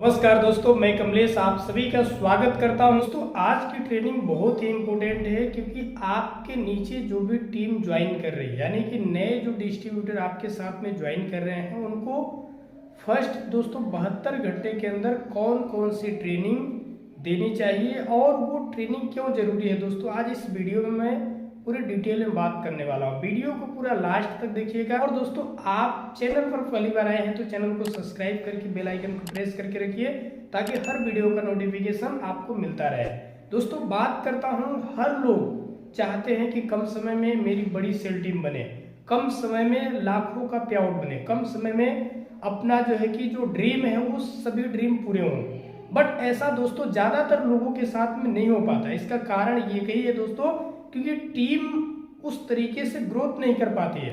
नमस्कार दोस्तों, मैं कमलेश आप सभी का स्वागत करता हूं। दोस्तों आज की ट्रेनिंग बहुत ही इम्पोर्टेंट है क्योंकि आपके नीचे जो भी टीम ज्वाइन कर रही है, यानी कि नए जो डिस्ट्रीब्यूटर आपके साथ में ज्वाइन कर रहे हैं, उनको फर्स्ट दोस्तों 72 घंटे के अंदर कौन कौन सी ट्रेनिंग देनी चाहिए और वो ट्रेनिंग क्यों जरूरी है। दोस्तों आज इस वीडियो में मैं पूरे डिटेल में बात करने वाला हूँ। वीडियो को पूरा लास्ट तक देखिएगा। और दोस्तों आप चैनल पर पहली बार आए हैं तो चैनल को सब्सक्राइब करके बेल आइकन को प्रेस करके रखिए ताकि हर वीडियो का नोटिफिकेशन आपको मिलता रहे। दोस्तों बात करता हूँ, हर लोग चाहते हैं कि कम समय में मेरी बड़ी सेल टीम बने, कम समय में लाखों का पे आउट बने, कम समय में अपना जो है कि जो ड्रीम है वो सभी ड्रीम पूरे हों। बट ऐसा दोस्तों ज़्यादातर लोगों के साथ में नहीं हो पाता। इसका कारण ये कही है दोस्तों, क्योंकि टीम उस तरीके से ग्रोथ नहीं कर पाती है।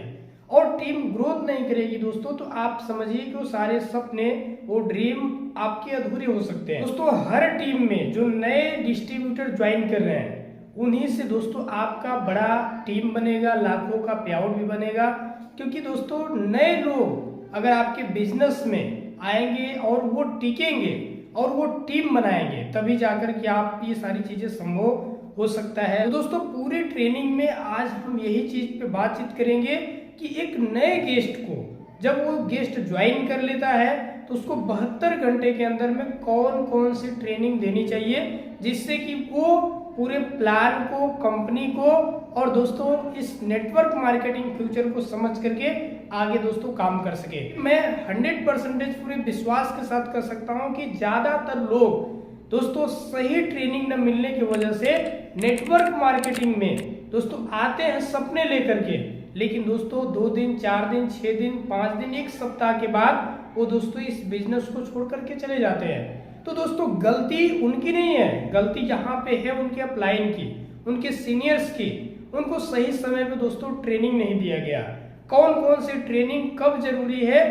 और टीम ग्रोथ नहीं करेगी दोस्तों तो आप समझिए कि वो सारे सपने, वो ड्रीम आपके अधूरे हो सकते हैं। दोस्तों हर टीम में जो नए डिस्ट्रीब्यूटर ज्वाइन कर रहे हैं, उन्हीं से दोस्तों आपका बड़ा टीम बनेगा, लाखों का पे आउट भी बनेगा। क्योंकि दोस्तों नए लोग अगर आपके बिजनेस में आएंगे और वो टिकेंगे और वो टीम बनाएंगे, तभी जाकर के आप ये सारी चीजें संभव हो सकता है। तो दोस्तों पूरी ट्रेनिंग में आज हम यही चीज पे बातचीत करेंगे कि एक नए गेस्ट को जब वो गेस्ट ज्वाइन कर लेता है तो उसको 72 घंटे के अंदर में कौन कौन सी ट्रेनिंग देनी चाहिए, जिससे कि वो पूरे प्लान को, कंपनी को और दोस्तों इस नेटवर्क मार्केटिंग फ्यूचर को समझ करके आगे दोस्तों काम कर सके। मैं 100% पूरे विश्वास के साथ कर सकता हूं कि ज्यादातर लोग दोस्तों सही ट्रेनिंग न मिलने की वजह से नेटवर्क मार्केटिंग में दोस्तों आते हैं सपने लेकर के, लेकिन दोस्तों 2 दिन, 4 दिन, 6 दिन, 5 दिन, 1 सप्ताह के बाद वो दोस्तों इस बिजनेस को छोड़ करके चले जाते हैं। तो दोस्तों गलती उनकी नहीं है, गलती यहाँ पे है उनके अपलाइन की, उनके सीनियर्स की। उनको सही समय पे दोस्तों ट्रेनिंग नहीं दिया गया। कौन कौन सी ट्रेनिंग कब जरूरी है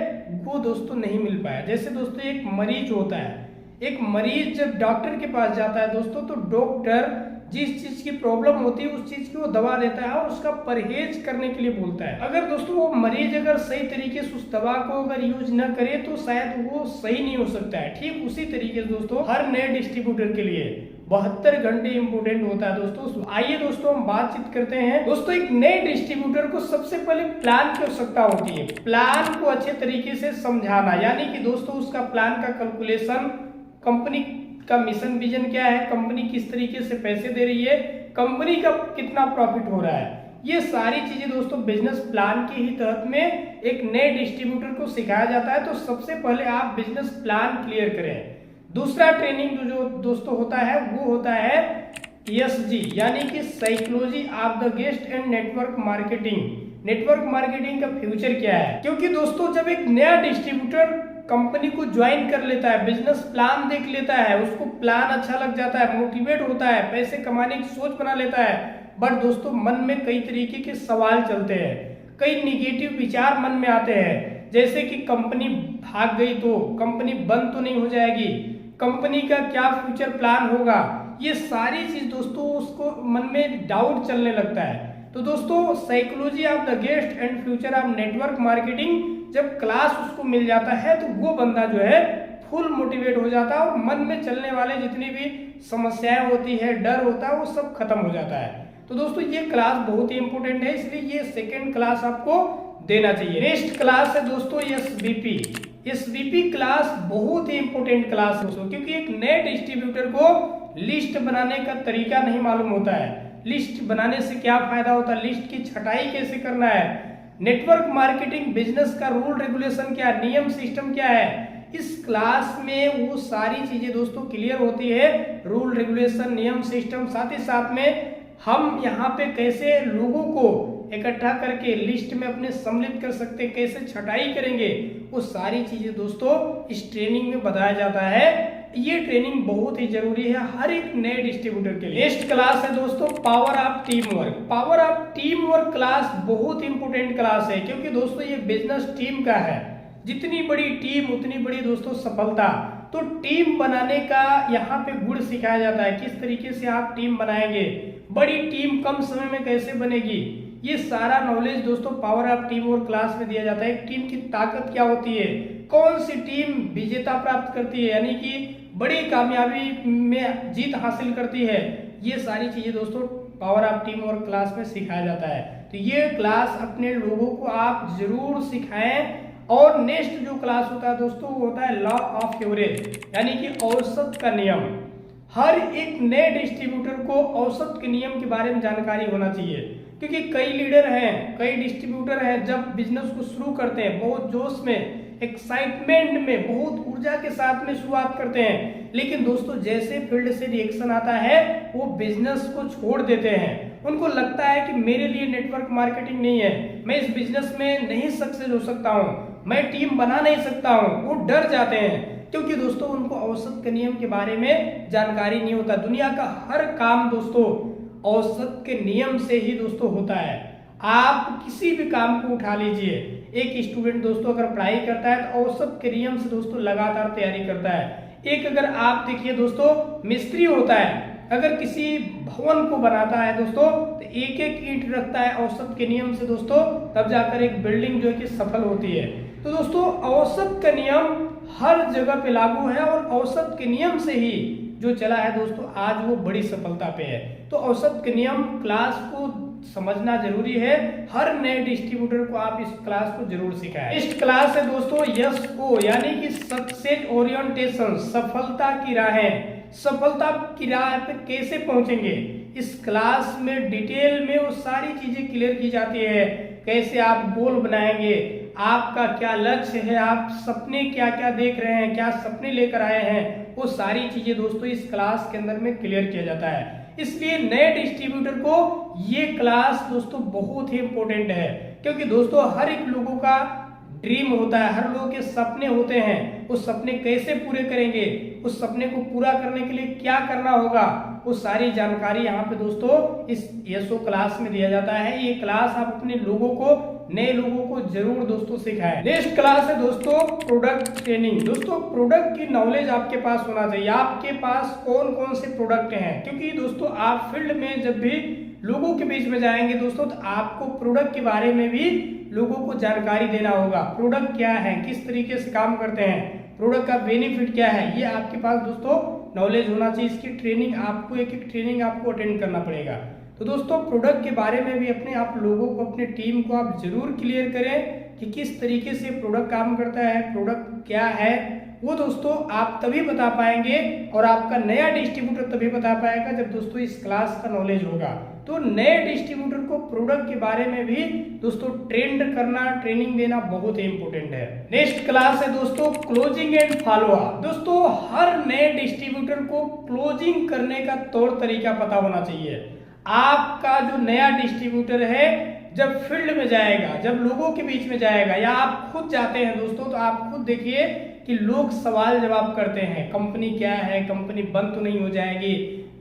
वो दोस्तों नहीं मिल पाया। जैसे दोस्तों एक मरीज होता है, एक मरीज जब डॉक्टर के पास जाता है दोस्तों तो डॉक्टर जिस चीज की प्रॉब्लम होती है उस चीज की वो दवा देता है और उसका परहेज करने के लिए बोलता है। अगर दोस्तों वो मरीज अगर सही तरीके से उस दवा को अगर यूज न करे तो शायद वो सही नहीं हो सकता है। ठीक उसी तरीके से दोस्तों हर नए डिस्ट्रीब्यूटर के लिए 72 घंटे इंपोर्टेंट होता है। दोस्तों आइए दोस्तों हम बातचीत करते हैं। दोस्तों एक नए डिस्ट्रीब्यूटर को सबसे पहले प्लान की आवश्यकता होती है। प्लान को अच्छे तरीके से समझाना, यानी कि दोस्तों उसका प्लान का कैलकुलेशन, कंपनी का मिशन विजन क्या है, कंपनी किस तरीके से पैसे दे रही है, कंपनी का कितना प्रॉफिट हो रहा है, ये सारी चीजें दोस्तों बिजनेस प्लान के ही तहत में एक नए डिस्ट्रीब्यूटर को सिखाया जाता है। तो सबसे पहले आप बिजनेस प्लान क्लियर करें। दूसरा ट्रेनिंग जो दोस्तों होता है वो होता है ESG, यानी कि psychology of the guest and network marketing. Network marketing का फ्यूचर क्या है, क्योंकि दोस्तों जब एक नया डिस्ट्रीब्यूटर कंपनी को ज्वाइन कर लेता है, बिजनेस प्लान देख लेता है, उसको प्लान अच्छा लग जाता है, मोटिवेट होता है, पैसे कमाने की सोच बना लेता है, बट दोस्तों मन में कई तरीके के सवाल चलते हैं, कई निगेटिव विचार मन में आते हैं। जैसे कि कंपनी भाग गई तो कंपनी बंद तो नहीं हो जाएगी, कंपनी का क्या फ्यूचर प्लान होगा, ये सारी चीज दोस्तों उसको मन में डाउट चलने लगता है। तो दोस्तों psychology of the guest and future of network marketing जब क्लास उसको मिल जाता है तो वो बंदा जो है फुल मोटिवेट हो जाता है और मन में चलने वाले जितनी भी समस्याएं होती है, डर होता है, वो सब खत्म हो जाता है। तो दोस्तों ये क्लास बहुत ही इंपॉर्टेंट है, इसलिए ये सेकेंड क्लास आपको देना चाहिए। नेक्स्ट क्लास है दोस्तों SVP। SVP क्लास बहुत ही इंपॉर्टेंट क्लास है दोस्तों, क्योंकि एक नए डिस्ट्रीब्यूटर को लिस्ट बनाने का तरीका नहीं मालूम होता है। लिस्ट बनाने से क्या फायदा होता है, लिस्ट की छटाई कैसे करना है, नेटवर्क मार्केटिंग बिजनेस का रूल रेगुलेशन क्या, नियम सिस्टम क्या है, इस क्लास में वो सारी चीजें दोस्तों क्लियर होती है। रूल रेगुलेशन, नियम सिस्टम, साथ ही साथ में हम यहाँ पे कैसे लोगों को इकट्ठा करके लिस्ट में अपने सम्मिलित कर सकते हैं, कैसे छटाई करेंगे, वो सारी चीजें दोस्तों इस ट्रेनिंग में बताया जाता है। ये ट्रेनिंग बहुत ही जरूरी है हर एक नए डिस्ट्रीब्यूटर के लिए। नेक्स्ट क्लास है दोस्तों power of team work. Power of team work class बहुत इंपोर्टेंट क्लास है, क्योंकि दोस्तों ये बिजनेस टीम का है। जितनी बड़ी टीम उतनी बड़ी दोस्तों सफलता। तो टीम बनाने का यहाँ पे गुण सिखाया जाता है, किस तरीके से आप टीम बनाएंगे, बड़ी टीम कम समय में कैसे बनेगी, ये सारा नॉलेज दोस्तों power of team work class में दिया जाता है। एक टीम की ताकत क्या होती है, कौन सी टीम विजेता प्राप्त करती है, यानी कि बड़ी कामयाबी में जीत हासिल करती है, ये सारी चीजें दोस्तों power of team work class में सिखाया जाता है। तो ये क्लास अपने लोगों को आप जरूर सिखाएं। और नेक्स्ट जो क्लास होता है दोस्तों वो होता है लॉ ऑफ एवरेज, यानी कि औसत का नियम। हर एक नए डिस्ट्रीब्यूटर को औसत के नियम के बारे में जानकारी होना चाहिए, क्योंकि कई लीडर हैं, कई डिस्ट्रीब्यूटर हैं, जब बिजनेस को शुरू करते हैं बहुत जोश में, एक्साइटमेंट में, बहुत ऊर्जा के साथ में शुरुआत करते हैं, लेकिन दोस्तों जैसे फील्ड से रिएक्शन आता है वो बिजनेस को छोड़ देते हैं। उनको लगता है कि मेरे लिए नेटवर्क मार्केटिंग नहीं है, मैं इस बिजनेस में नहीं सक्सेस हो सकता हूँ, मैं टीम बना नहीं सकता हूँ, वो डर जाते हैं, क्योंकि दोस्तों उनको औसत के नियम के बारे में जानकारी नहीं होता। दुनिया का हर काम दोस्तों औसत के नियम से ही दोस्तों होता है। आप किसी भी काम को उठा लीजिए, एक स्टूडेंट दोस्तों अगर पढ़ाई करता है तो औसत के नियम से दोस्तों लगातार तैयारी करता है। एक अगर आप देखिए दोस्तों मिस्त्री होता है, अगर किसी भवन को बनाता है दोस्तों तो एक एक ईंट रखता है औसत के नियम से दोस्तों, तब जाकर एक बिल्डिंग जो है कि सफल होती है। तो दोस्तों औसत का नियम हर जगह पे लागू है और औसत के नियम से ही जो चला है दोस्तों आज वो बड़ी सफलता पे है। तो औसत के नियम क्लास को समझना जरूरी है। हर नए डिस्ट्रीब्यूटर को आप इस क्लास को जरूर सिखाएं। इस क्लास है दोस्तों SO यानी कि सक्सेस ओरिएंटेशन, सफलता की राहें। सफलता की राह पे कैसे पहुंचेंगे, इस क्लास में डिटेल में वो सारी चीजें क्लियर की जाती है। कैसे आप गोल बनाएंगे, आपका क्या लक्ष्य है, आप सपने क्या क्या देख रहे हैं, क्या सपने लेकर आए हैं, वो सारी चीजें दोस्तों इस क्लास के अंदर में क्लियर किया जाता है। इसलिए नए डिस्ट्रीब्यूटर को ये क्लास दोस्तों बहुत ही इंपॉर्टेंट है, क्योंकि दोस्तों हर एक लोगों का ड्रीम होता है, हर लोगों के सपने होते हैं। उस सपने कैसे पूरे करेंगे, उस सपने को पूरा करने के लिए क्या करना होगा, वो सारी जानकारी यहाँ पे दोस्तों इस SO क्लास में दिया जाता है। ये क्लास आप अपने लोगों को, नए लोगों को जरूर दोस्तों सिखाएं। नेक्स्ट क्लास है दोस्तों प्रोडक्ट ट्रेनिंग। दोस्तों प्रोडक्ट की नॉलेज आपके पास होना चाहिए, आपके पास कौन कौन से प्रोडक्ट हैं, क्योंकि दोस्तों आप फील्ड में जब भी लोगों के बीच में जाएंगे दोस्तों तो आपको प्रोडक्ट के बारे में भी लोगों को जानकारी देना होगा। प्रोडक्ट क्या है, किस तरीके से काम करते हैं, प्रोडक्ट का बेनिफिट क्या है, ये आपके पास दोस्तों नॉलेज होना चाहिए। इसकी ट्रेनिंग आपको, एक एक ट्रेनिंग आपको अटेंड करना पड़ेगा। तो दोस्तों प्रोडक्ट के बारे में भी अपने आप लोगों को, अपने टीम को आप जरूर क्लियर करें कि किस तरीके से प्रोडक्ट काम करता है, प्रोडक्ट क्या है, वो दोस्तों आप तभी बता पाएंगे और आपका नया डिस्ट्रीब्यूटर तभी बता पाएगा जब दोस्तों इस क्लास का नॉलेज होगा। तो नए डिस्ट्रीब्यूटर को प्रोडक्ट के बारे में भी दोस्तों ट्रेंड करना, ट्रेनिंग देना बहुत ही इंपॉर्टेंट है। नेक्स्ट क्लास है दोस्तों क्लोजिंग एंड फॉलो अप। दोस्तों हर नए डिस्ट्रीब्यूटर को क्लोजिंग करने का तौर तरीका पता होना चाहिए। आपका जो नया डिस्ट्रीब्यूटर है जब फील्ड में जाएगा, जब लोगों के बीच में जाएगा, या आप खुद जाते हैं दोस्तों, तो आप खुद देखिए कि लोग सवाल जवाब करते हैं, कंपनी क्या है, कंपनी बंद तो नहीं हो जाएगी,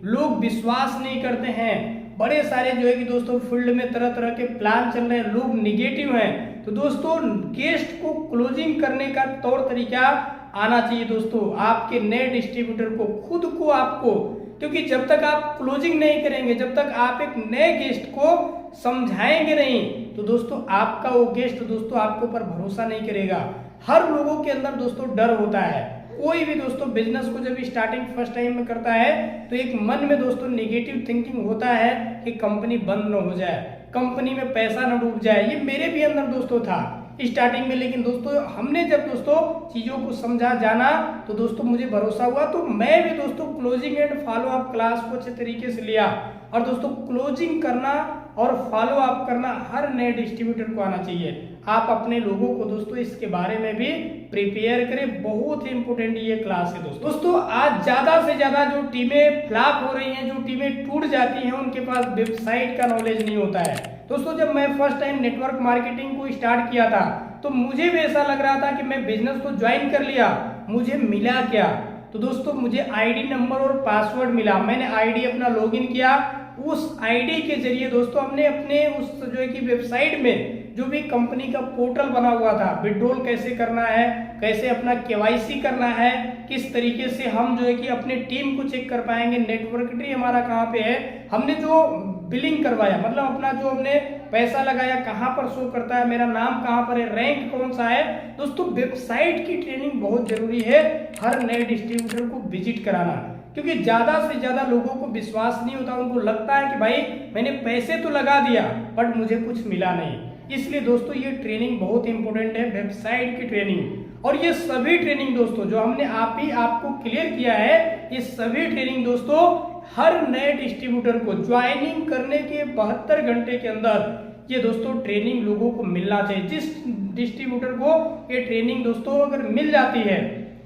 लोग विश्वास नहीं करते हैं, बड़े सारे जो है कि दोस्तों फील्ड में तरह तरह के प्लान चल रहे हैं, लोग निगेटिव हैं। तो दोस्तों गेस्ट को क्लोजिंग करने का तौर तरीका आना चाहिए दोस्तों आपके नए डिस्ट्रीब्यूटर को, खुद को, आपको, क्योंकि जब तक आप क्लोजिंग नहीं करेंगे, जब तक आप एक नए गेस्ट को समझाएंगे नहीं, तो दोस्तों आपका वो गेस्ट दोस्तों आपके ऊपर भरोसा नहीं करेगा। हर लोगों के अंदर दोस्तों डर होता है। कोई भी दोस्तों बिजनेस को जब स्टार्टिंग फर्स्ट टाइम में करता है तो एक मन में दोस्तों नेगेटिव थिंकिंग होता है कि कंपनी बंद न हो जाए, कंपनी में पैसा न डूब जाए। ये मेरे भी अंदर दोस्तों था स्टार्टिंग में, लेकिन दोस्तों हमने जब दोस्तों चीजों को समझा, जाना, तो दोस्तों मुझे भरोसा हुआ, तो मैं भी दोस्तों closing and follow up class को अच्छे तरीके से लिया। और दोस्तों क्लोजिंग करना और फॉलो अप करना हर नए डिस्ट्रीब्यूटर को आना चाहिए। आप अपने लोगों को दोस्तों इसके बारे में भी प्रिपेयर करें, बहुत ही इंपॉर्टेंट ये क्लास है दोस्तों। आज ज्यादा से ज्यादा जो टीमें फ्लॉप हो रही हैं, जो टीमें टूट जाती हैं, उनके पास वेबसाइट का नॉलेज नहीं होता है दोस्तों। जब मैं फर्स्ट टाइम नेटवर्क मार्केटिंग को स्टार्ट किया था तो मुझे भी ऐसा लग रहा था कि मैं बिजनेस को ज्वाइन कर लिया, मुझे मिला क्या? तो दोस्तों मुझे आईडी नंबर और पासवर्ड मिला। मैंने आईडी अपना लॉगिन किया, उस आईडी के जरिए दोस्तों हमने अपने उस जो है कि वेबसाइट में जो भी कंपनी का पोर्टल बना हुआ था, विड्रॉल कैसे करना है, कैसे अपना केवाईसी करना है, किस तरीके से हम जो है कि अपने टीम को चेक कर पाएंगे, नेटवर्क ट्री हमारा कहाँ पे है, हमने जो बिलिंग करवाया, मतलब अपना जो हमने पैसा लगाया कहाँ पर शो करता है, मेरा नाम कहाँ पर है, रैंक कौन सा है। दोस्तों वेबसाइट की ट्रेनिंग बहुत जरूरी है हर नए डिस्ट्रीब्यूटर को विजिट कराना, क्योंकि ज्यादा से ज्यादा लोगों को विश्वास नहीं होता, उनको लगता है कि भाई मैंने पैसे तो लगा दिया बट मुझे कुछ मिला नहीं। इसलिए दोस्तों ये ट्रेनिंग बहुत इंपॉर्टेंट है, वेबसाइट की ट्रेनिंग। और ये सभी ट्रेनिंग दोस्तों जो हमने आपको क्लियर किया है, ये सभी ट्रेनिंग दोस्तों हर नए डिस्ट्रीब्यूटर को ज्वाइनिंग करने के 72 घंटे के अंदर ये दोस्तों ट्रेनिंग लोगों को मिलना चाहिए। जिस डिस्ट्रीब्यूटर को ये ट्रेनिंग दोस्तों अगर मिल जाती है,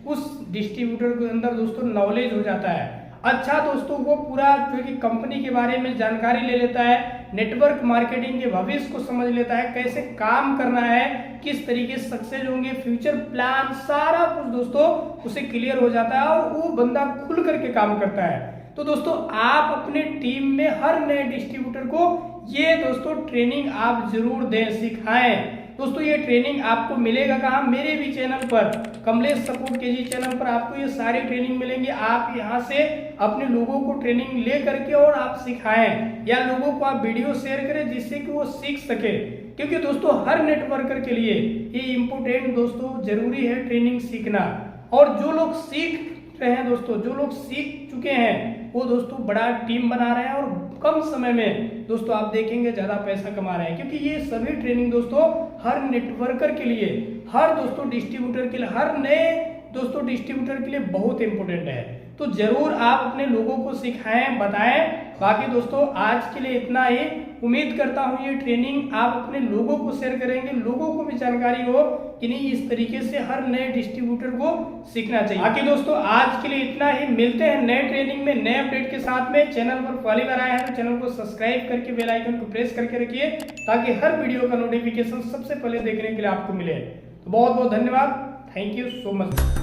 उस डिस्ट्रीब्यूटर के अंदर दोस्तों नॉलेज हो जाता है। अच्छा दोस्तों वो पूरा जो कि कंपनी के बारे में जानकारी ले लेता है, नेटवर्क मार्केटिंग के भविष्य को समझ लेता है, कैसे काम करना है, किस तरीके से सक्सेस होंगे, फ्यूचर प्लान सारा कुछ दोस्तों उसे क्लियर हो जाता है और वो बंदा खुल करके काम करता है। तो दोस्तों आप अपने टीम में हर नए डिस्ट्रीब्यूटर को ये दोस्तों ट्रेनिंग आप जरूर दें, सिखाएं। दोस्तों ये ट्रेनिंग आपको मिलेगा कहाँ, मेरे भी चैनल पर, कमलेश सपोर्ट केजी चैनल पर आपको ये सारी ट्रेनिंग मिलेंगे। आप यहाँ से अपने लोगों को ट्रेनिंग ले करके और आप सिखाएं या लोगों को आप वीडियो शेयर करें जिससे कि वो सीख सके, क्योंकि दोस्तों हर नेटवर्कर के लिए ये इम्पोर्टेंट दोस्तों जरूरी है ट्रेनिंग सीखना। और जो लोग सीख रहे हैं दोस्तों, जो लोग सीख चुके हैं वो दोस्तों बड़ा टीम बना रहे हैं और कम समय में दोस्तों आप देखेंगे ज्यादा पैसा कमा रहे हैं, क्योंकि ये सभी ट्रेनिंग दोस्तों हर नेटवर्कर के लिए, हर दोस्तों डिस्ट्रीब्यूटर के लिए, हर नए दोस्तों डिस्ट्रीब्यूटर के लिए बहुत इंपॉर्टेंट है। तो जरूर आप अपने लोगों को सिखाएं, बताएं। बाकी दोस्तों आज के लिए इतना ही। उम्मीद करता हूं ये ट्रेनिंग आप अपने लोगों को शेयर करेंगे, लोगों को भी जानकारी हो कि नहीं इस तरीके से हर नए डिस्ट्रीब्यूटर को सीखना चाहिए। बाकी दोस्तों आज के लिए इतना ही, मिलते हैं नए ट्रेनिंग में नए अपडेट के साथ में। चैनल पर पहली बार आए हैं तो चैनल को सब्सक्राइब करके बेल आइकन को प्रेस करके रखिए ताकि हर वीडियो का नोटिफिकेशन सबसे पहले देखने के लिए आपको मिले। तो बहुत बहुत धन्यवाद, थैंक यू सो मच।